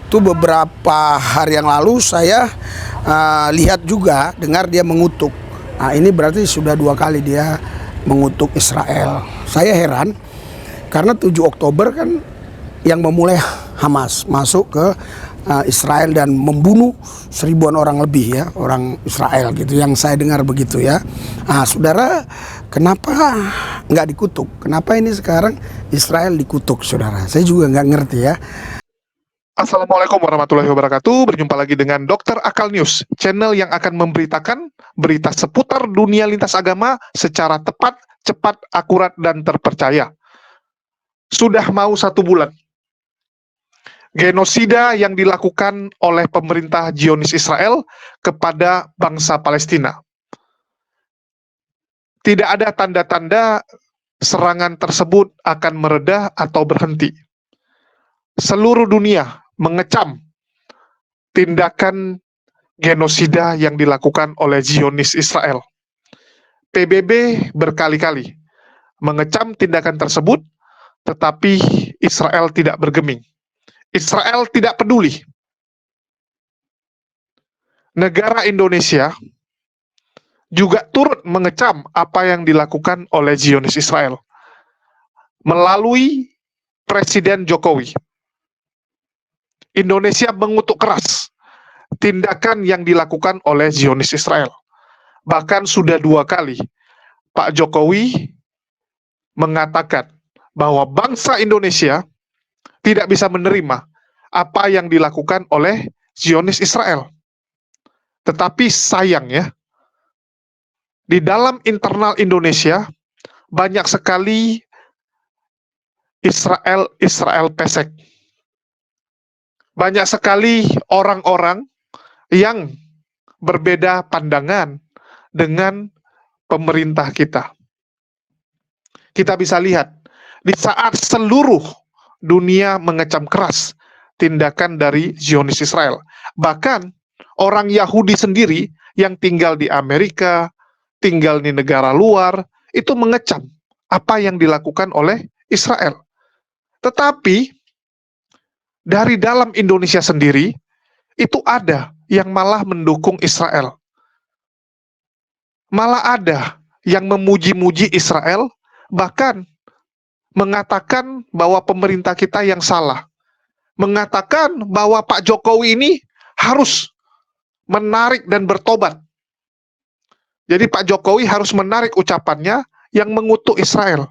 itu beberapa hari yang lalu saya lihat juga, dengar dia mengutuk. Nah, ini berarti sudah 2 kali dia mengutuk Israel. Saya heran karena 7 Oktober kan yang memulai Hamas masuk ke Israel dan membunuh 1000-an orang lebih ya, orang Israel gitu, yang saya dengar begitu ya. Nah, saudara, kenapa nggak dikutuk? Kenapa ini sekarang Israel dikutuk, saudara? Saya juga nggak ngerti ya. Assalamualaikum warahmatullahi wabarakatuh. Berjumpa lagi dengan Dr. Akal News, channel yang akan memberitakan berita seputar dunia lintas agama secara tepat, cepat, akurat, dan terpercaya. Sudah mau 1 bulan genosida yang dilakukan oleh pemerintah Zionis Israel kepada bangsa Palestina. Tidak ada tanda-tanda serangan tersebut akan mereda atau berhenti. Seluruh dunia mengecam tindakan genosida yang dilakukan oleh Zionis Israel. PBB berkali-kali mengecam tindakan tersebut, tetapi Israel tidak bergeming. Israel tidak peduli. Negara Indonesia juga turut mengecam apa yang dilakukan oleh Zionis Israel melalui Presiden Jokowi. Indonesia mengutuk keras tindakan yang dilakukan oleh Zionis Israel. Bahkan sudah 2 kali Pak Jokowi mengatakan bahwa bangsa Indonesia tidak bisa menerima apa yang dilakukan oleh Zionis Israel. Tetapi sayang ya, di dalam internal Indonesia banyak sekali Israel pesek. Banyak sekali orang-orang yang berbeda pandangan dengan pemerintah kita. Kita bisa lihat, di saat seluruh dunia mengecam keras tindakan dari Zionis Israel. Bahkan orang Yahudi sendiri yang tinggal di Amerika, tinggal di negara luar, itu mengecam apa yang dilakukan oleh Israel. Tetapi dari dalam Indonesia sendiri, itu ada yang malah mendukung Israel. Malah ada yang memuji-muji Israel, bahkan mengatakan bahwa pemerintah kita yang salah. Mengatakan bahwa Pak Jokowi ini harus menarik dan bertobat. Jadi Pak Jokowi harus menarik ucapannya yang mengutuk Israel.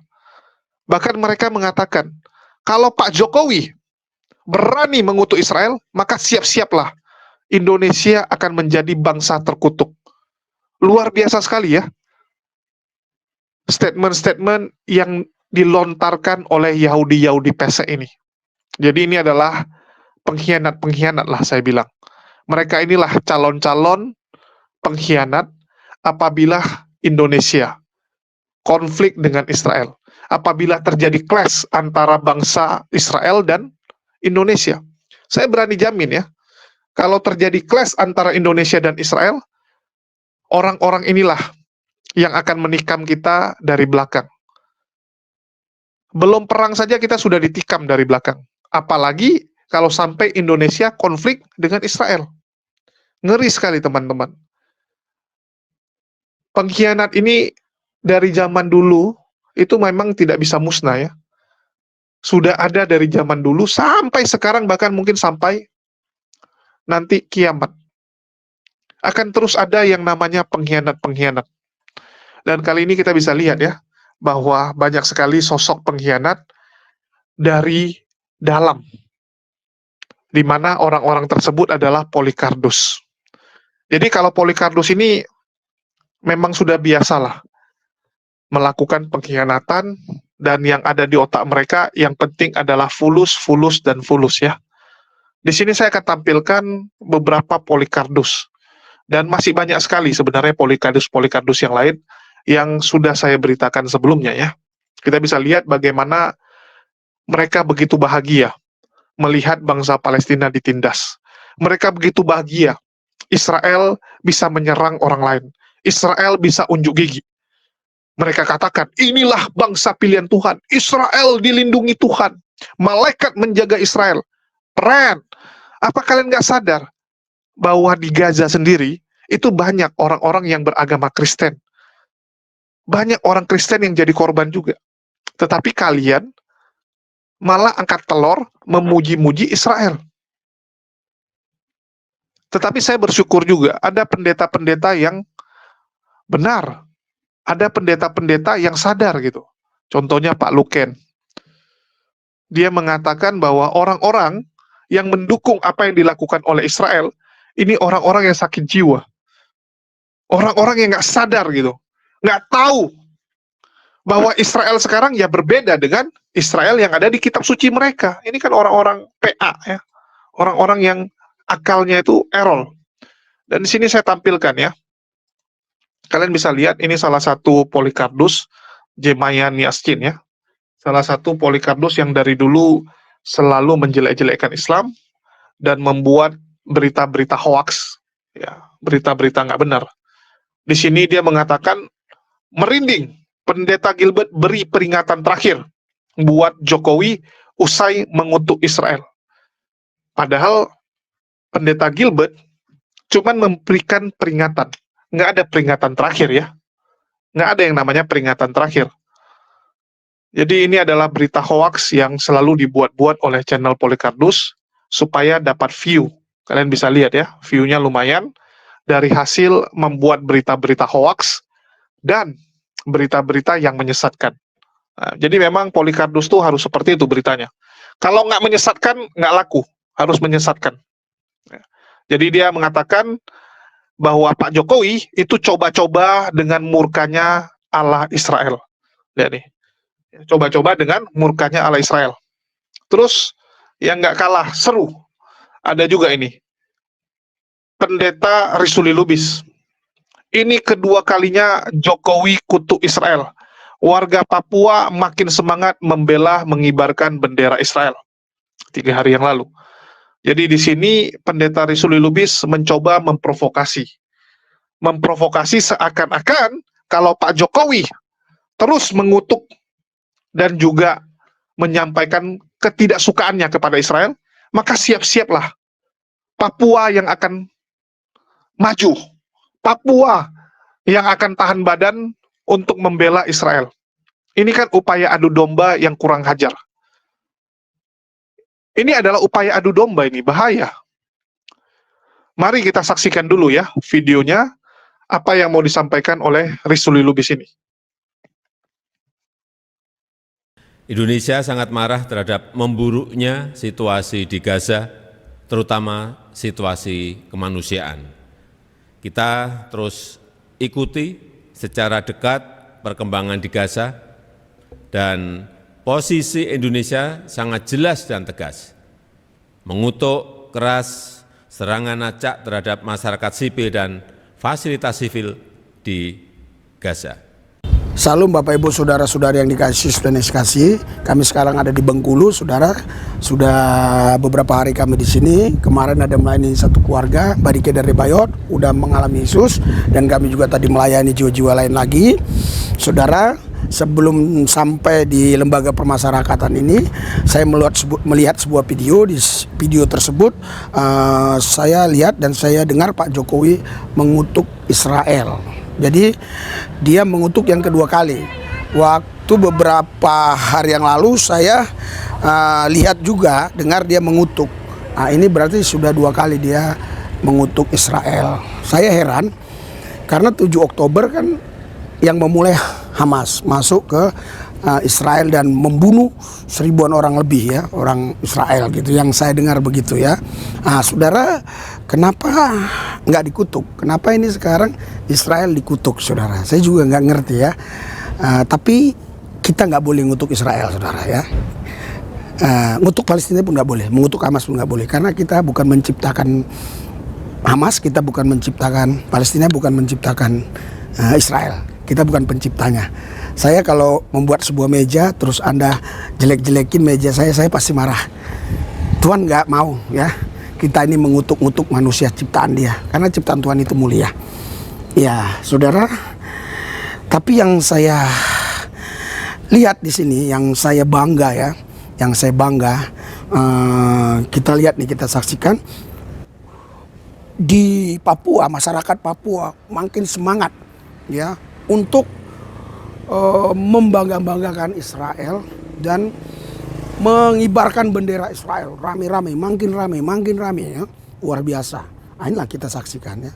Bahkan mereka mengatakan, kalau Pak Jokowi berani mengutuk Israel, maka siap-siaplah Indonesia akan menjadi bangsa terkutuk. Luar biasa sekali ya. Statement-statement yang dilontarkan oleh Yahudi-Yahudi pesek ini. Jadi ini adalah pengkhianat-pengkhianat lah saya bilang. Mereka inilah calon-calon pengkhianat apabila Indonesia konflik dengan Israel. Apabila terjadi clash antara bangsa Israel dan Indonesia. Saya berani jamin ya, kalau terjadi clash antara Indonesia dan Israel, orang-orang inilah yang akan menikam kita dari belakang. Belum perang saja kita sudah ditikam dari belakang. Apalagi kalau sampai Indonesia konflik dengan Israel. Ngeri sekali teman-teman. Pengkhianat ini dari zaman dulu itu memang tidak bisa musnah ya. Sudah ada dari zaman dulu sampai sekarang, bahkan mungkin sampai nanti kiamat. Akan terus ada yang namanya pengkhianat-pengkhianat. Dan kali ini kita bisa lihat ya, bahwa banyak sekali sosok pengkhianat dari dalam, di mana orang-orang tersebut adalah Polycarpus. Jadi kalau Polycarpus ini memang sudah biasalah melakukan pengkhianatan, dan yang ada di otak mereka yang penting adalah fulus, fulus, dan fulus ya. Di sini saya akan tampilkan beberapa Polycarpus, dan masih banyak sekali sebenarnya Polycarpus yang lain yang sudah saya beritakan sebelumnya ya. Kita bisa lihat bagaimana mereka begitu bahagia melihat bangsa Palestina ditindas. Mereka begitu bahagia Israel bisa menyerang orang lain. Israel bisa unjuk gigi. Mereka katakan, inilah bangsa pilihan Tuhan. Israel dilindungi Tuhan. Malaikat menjaga Israel. Keren. Apa kalian nggak sadar bahwa di Gaza sendiri itu banyak orang-orang yang beragama Kristen, banyak orang Kristen yang jadi korban juga. Tetapi kalian malah angkat telur memuji-muji Israel. Tetapi saya bersyukur juga ada pendeta-pendeta yang benar, ada pendeta-pendeta yang sadar gitu. Contohnya Pak Luken. Dia mengatakan bahwa orang-orang yang mendukung apa yang dilakukan oleh Israel, ini orang-orang yang sakit jiwa. Orang-orang yang nggak sadar gitu. Nggak tahu bahwa Israel sekarang ya berbeda dengan Israel yang ada di kitab suci mereka. Ini kan orang-orang PA ya. Orang-orang yang akalnya itu error. Dan di sini saya tampilkan ya. Kalian bisa lihat ini salah satu Polycarpus Jemayan Yaskin ya. Salah satu Polycarpus yang dari dulu selalu menjelek-jelekkan Islam dan membuat berita-berita hoax, ya, berita-berita nggak benar. Di sini dia mengatakan merinding, Pendeta Gilbert beri peringatan terakhir buat Jokowi usai mengutuk Israel. Padahal Pendeta Gilbert cuma memberikan peringatan, nggak ada peringatan terakhir ya, nggak ada yang namanya peringatan terakhir. Jadi ini adalah berita hoax yang selalu dibuat-buat oleh channel Polycarpus supaya dapat view. Kalian bisa lihat ya, view-nya lumayan dari hasil membuat berita-berita hoax dan berita-berita yang menyesatkan. Nah, jadi memang Polycarpus tuh harus seperti itu beritanya. Kalau nggak menyesatkan, nggak laku. Harus menyesatkan. Jadi dia mengatakan bahwa Pak Jokowi itu coba-coba dengan murkanya Allah Israel. Lihat nih. Coba-coba dengan murkanya Allah Israel. Terus yang nggak kalah seru, ada juga ini. Pendeta Risuli Lubis. Ini kedua kalinya Jokowi kutuk Israel. Warga Papua makin semangat membela mengibarkan bendera Israel. 3 hari yang lalu. Jadi di sini Pendeta Risuli Lubis mencoba memprovokasi. Memprovokasi seakan-akan kalau Pak Jokowi terus mengutuk dan juga menyampaikan ketidaksukaannya kepada Israel, maka siap-siaplah Papua yang akan maju. Papua yang akan tahan badan untuk membela Israel. Ini kan upaya adu domba yang kurang hajar. Ini adalah upaya adu domba, ini bahaya. Mari kita saksikan dulu ya videonya, apa yang mau disampaikan oleh Risuli Lubis ini. Indonesia sangat marah terhadap memburuknya situasi di Gaza, terutama situasi kemanusiaan. Kita terus ikuti secara dekat perkembangan di Gaza, dan posisi Indonesia sangat jelas dan tegas, mengutuk keras serangan acak terhadap masyarakat sipil dan fasilitas sipil di Gaza. Salam Bapak Ibu Saudara-saudari yang dikasih dan dikasih. Kami sekarang ada di Bengkulu, Saudara. Sudah beberapa hari kami di sini. Kemarin ada melayani satu keluarga, Badike dari Bayot, udah mengalami Yesus, dan kami juga tadi melayani jiwa-jiwa lain lagi. Saudara, sebelum sampai di lembaga permasyarakatan ini, saya melihat sebuah video. Di video tersebut saya lihat dan saya dengar Pak Jokowi mengutuk Israel. Jadi dia mengutuk yang kedua kali. Waktu beberapa hari yang lalu saya lihat juga, dengar dia mengutuk. Nah, ini berarti sudah 2 kali dia mengutuk Israel. Saya heran karena 7 Oktober kan yang memulai Hamas masuk ke Israel dan membunuh 1000-an orang lebih ya, orang Israel gitu, yang saya dengar begitu ya. Nah, Saudara, kenapa nggak dikutuk? Kenapa ini sekarang Israel dikutuk, Saudara? Saya juga nggak ngerti ya. Tapi kita nggak boleh ngutuk Israel, Saudara ya. Ngutuk Palestina pun nggak boleh, mengutuk Hamas pun nggak boleh, karena kita bukan menciptakan Hamas, kita bukan menciptakan Palestina, bukan menciptakan Israel. Kita bukan penciptanya. Saya kalau membuat sebuah meja terus Anda jelek-jelekin meja saya pasti marah. Tuhan nggak mau ya kita ini mengutuk-ngutuk manusia ciptaan Dia, karena ciptaan Tuhan itu mulia. Ya, Saudara. Tapi yang saya lihat di sini, yang saya bangga ya, yang saya bangga, Kita lihat nih, kita saksikan di Papua, masyarakat Papua makin semangat ya untuk membangga-banggakan Israel dan mengibarkan bendera Israel rame-rame, makin rame ya, luar biasa. Inilah kita saksikan ya.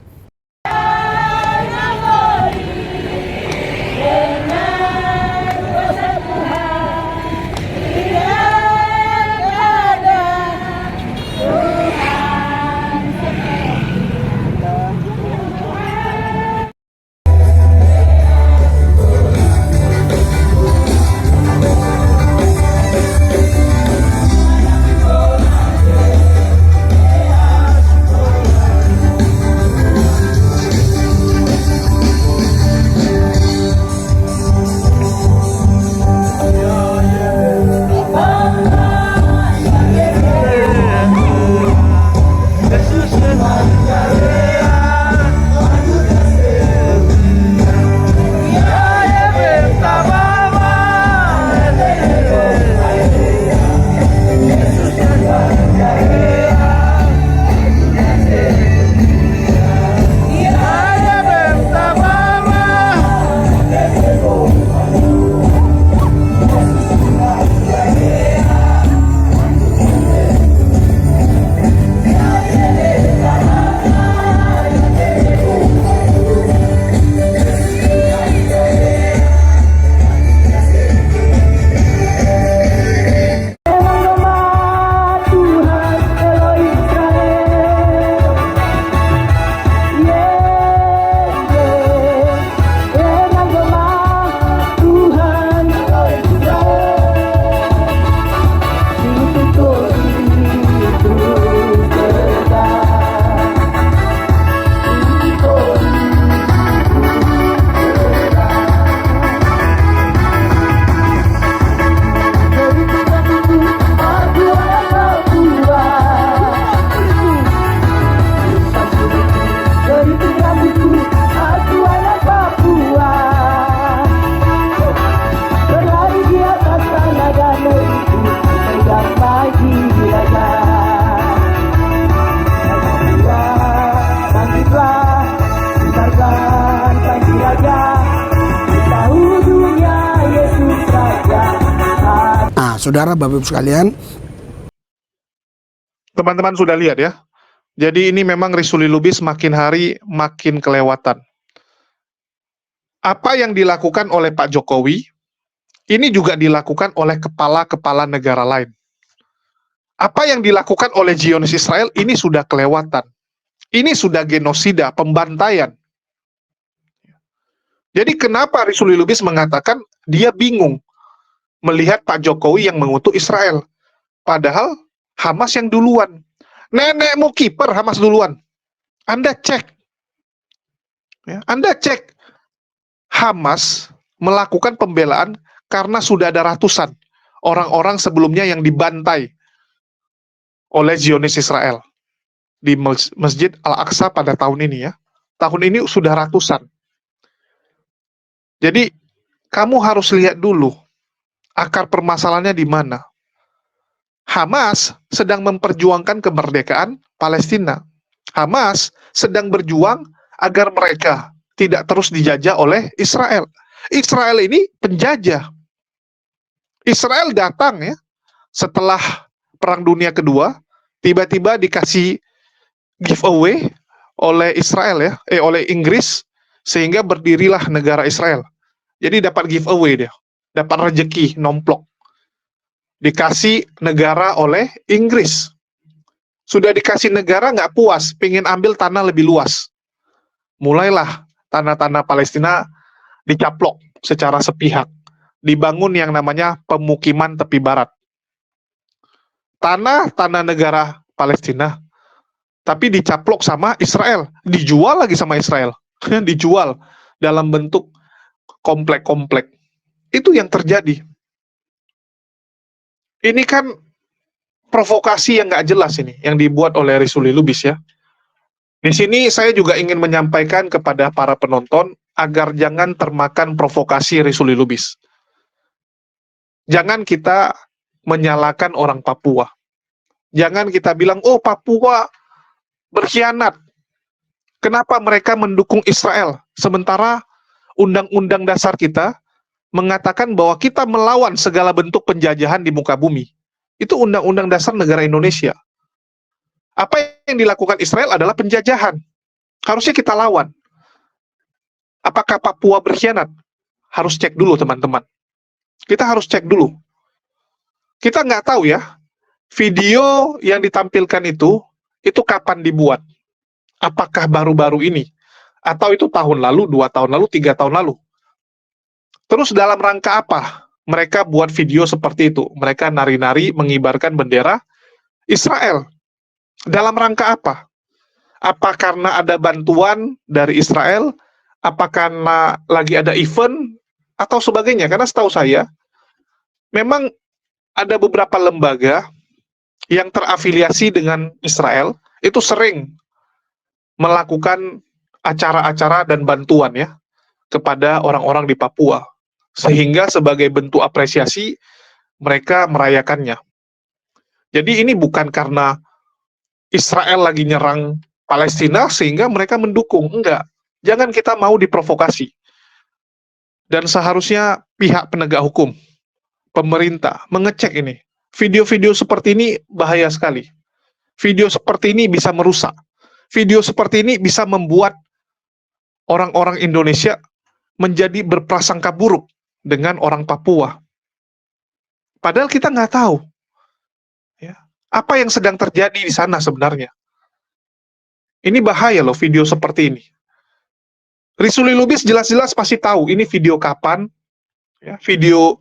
Saudara, Bapak Ibu sekalian, Teman-teman sudah lihat ya. Jadi ini memang Risuli Lubis makin hari makin kelewatan. Apa yang dilakukan oleh Pak Jokowi, ini juga dilakukan oleh kepala-kepala negara lain. Apa yang dilakukan oleh Zionis Israel, ini sudah kelewatan. Ini sudah genosida, pembantaian. Jadi kenapa Risuli Lubis mengatakan dia bingung melihat Pak Jokowi yang mengutuk Israel. Padahal Hamas yang duluan. Nenekmu kiper, Hamas duluan. Anda cek. Ya, Anda cek. Hamas melakukan pembelaan karena sudah ada ratusan orang-orang sebelumnya yang dibantai oleh Zionis Israel di Masjid Al-Aqsa pada tahun ini ya. Tahun ini sudah ratusan. Jadi kamu harus lihat dulu akar permasalahannya di mana. Hamas sedang memperjuangkan kemerdekaan Palestina. Hamas sedang berjuang agar mereka tidak terus dijajah oleh Israel. Israel ini penjajah. Israel datang ya setelah Perang Dunia Kedua, tiba-tiba dikasih giveaway oleh Israel ya, oleh Inggris, sehingga berdirilah negara Israel. Jadi dapat giveaway dia. Dapat rezeki, nomplok. Dikasih negara oleh Inggris. Sudah dikasih negara nggak puas, pengen ambil tanah lebih luas. Mulailah tanah-tanah Palestina dicaplok secara sepihak. Dibangun yang namanya pemukiman tepi barat. Tanah negara Palestina, tapi dicaplok sama Israel. Dijual lagi sama Israel. Dijual dalam bentuk komplek-komplek. Itu yang terjadi. Ini kan provokasi yang nggak jelas ini, yang dibuat oleh Risuli Lubis ya. Di sini saya juga ingin menyampaikan kepada para penonton agar jangan termakan provokasi Risuli Lubis. Jangan kita menyalahkan orang Papua. Jangan kita bilang, oh Papua berkhianat. Kenapa mereka mendukung Israel? Sementara Undang-Undang Dasar kita mengatakan bahwa kita melawan segala bentuk penjajahan di muka bumi. Itu Undang-Undang Dasar negara Indonesia. Apa yang dilakukan Israel adalah penjajahan. Harusnya kita lawan. Apakah Papua berkhianat? Harus cek dulu teman-teman. Kita harus cek dulu. Kita nggak tahu ya, video yang ditampilkan itu kapan dibuat? Apakah baru-baru ini? Atau itu tahun lalu, 2 tahun lalu, 3 tahun lalu? Terus dalam rangka apa mereka buat video seperti itu? Mereka nari-nari mengibarkan bendera Israel. Dalam rangka apa? Apa karena ada bantuan dari Israel? Apa karena lagi ada event? Atau sebagainya? Karena setahu saya, memang ada beberapa lembaga yang terafiliasi dengan Israel, itu sering melakukan acara-acara dan bantuan ya kepada orang-orang di Papua. Sehingga sebagai bentuk apresiasi, mereka merayakannya. Jadi ini bukan karena Israel lagi nyerang Palestina sehingga mereka mendukung, enggak. Jangan kita mau diprovokasi. Dan seharusnya pihak penegak hukum, pemerintah, mengecek ini. Video-video seperti ini bahaya sekali. Video seperti ini bisa merusak. Video seperti ini bisa membuat orang-orang Indonesia menjadi berprasangka buruk dengan orang Papua. Padahal kita nggak tahu ya, apa yang sedang terjadi di sana sebenarnya. Ini bahaya loh video seperti ini. Risuli Lubis jelas-jelas pasti tahu ini video kapan, ya, video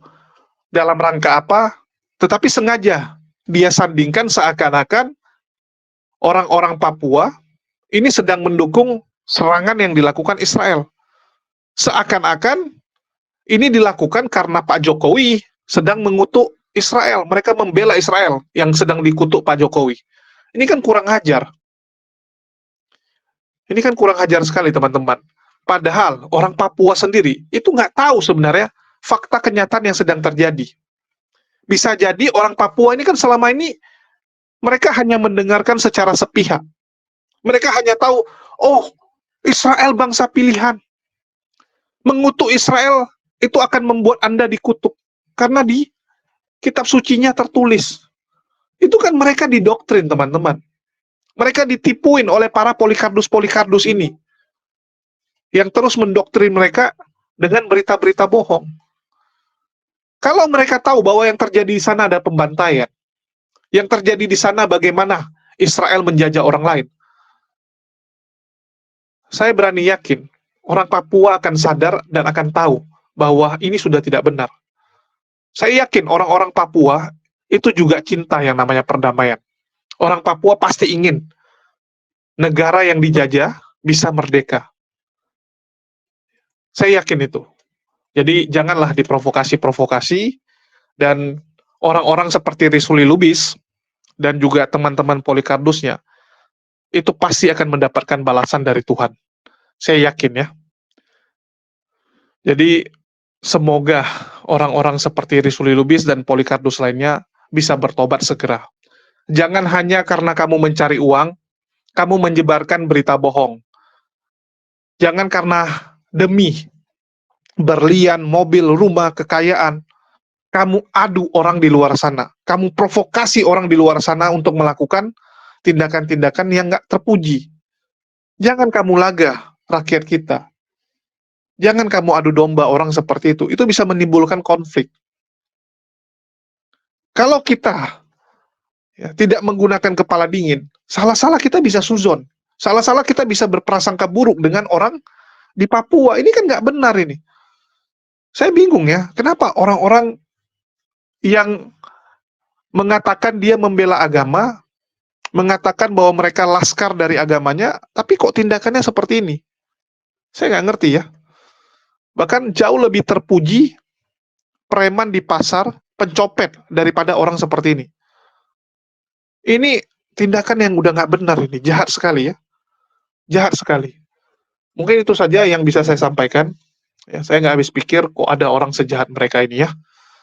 dalam rangka apa, tetapi sengaja dia sandingkan seakan-akan orang-orang Papua ini sedang mendukung serangan yang dilakukan Israel. Seakan-akan ini dilakukan karena Pak Jokowi sedang mengutuk Israel. Mereka membela Israel yang sedang dikutuk Pak Jokowi. Ini kan kurang ajar. Ini kan kurang ajar sekali teman-teman. Padahal orang Papua sendiri itu nggak tahu sebenarnya fakta kenyataan yang sedang terjadi. Bisa jadi orang Papua ini kan selama ini mereka hanya mendengarkan secara sepihak. Mereka hanya tahu, oh Israel bangsa pilihan. Mengutuk Israel itu akan membuat Anda dikutuk. Karena di kitab sucinya tertulis. Itu kan mereka didoktrin teman-teman. Mereka ditipuin oleh para Polikardus-Polikardus ini. Yang terus mendoktrin mereka dengan berita-berita bohong. Kalau mereka tahu bahwa yang terjadi di sana ada pembantaian, yang terjadi di sana bagaimana Israel menjajah orang lain, saya berani yakin orang Papua akan sadar dan akan tahu bahwa ini sudah tidak benar. Saya yakin orang-orang Papua itu juga cinta yang namanya perdamaian. Orang Papua pasti ingin negara yang dijajah bisa merdeka. Saya yakin itu. Jadi janganlah diprovokasi-provokasi, dan orang-orang seperti Risuli Lubis dan juga teman-teman Polikardusnya itu pasti akan mendapatkan balasan dari Tuhan. Saya yakin ya. Jadi semoga orang-orang seperti Risuli Lubis dan Polikardus lainnya bisa bertobat segera. Jangan hanya karena kamu mencari uang, kamu menyebarkan berita bohong. Jangan karena demi berlian, mobil, rumah, kekayaan, kamu adu orang di luar sana. Kamu provokasi orang di luar sana untuk melakukan tindakan-tindakan yang nggak terpuji. Jangan kamu lagah rakyat kita. Jangan kamu adu domba orang seperti itu. Itu bisa menimbulkan konflik. Kalau kita ya, tidak menggunakan kepala dingin, salah-salah kita bisa suzon. Salah-salah kita bisa berprasangka buruk dengan orang di Papua. Ini kan nggak benar ini. Saya bingung ya, kenapa orang-orang yang mengatakan dia membela agama, mengatakan bahwa mereka laskar dari agamanya, tapi kok tindakannya seperti ini? Saya nggak ngerti ya. Bahkan jauh lebih terpuji preman di pasar, pencopet, daripada orang seperti ini. Ini tindakan yang udah nggak benar ini, jahat sekali ya. Jahat sekali. Mungkin itu saja yang bisa saya sampaikan. Ya, saya nggak habis pikir kok ada orang sejahat mereka ini ya.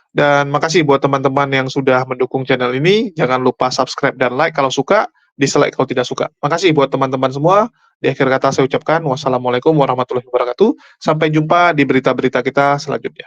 Dan makasih buat teman-teman yang sudah mendukung channel ini. Jangan lupa subscribe dan like kalau suka, dislike kalau tidak suka. Makasih buat teman-teman semua. Di akhir kata saya ucapkan wassalamualaikum warahmatullahi wabarakatuh. Sampai jumpa di berita-berita kita selanjutnya.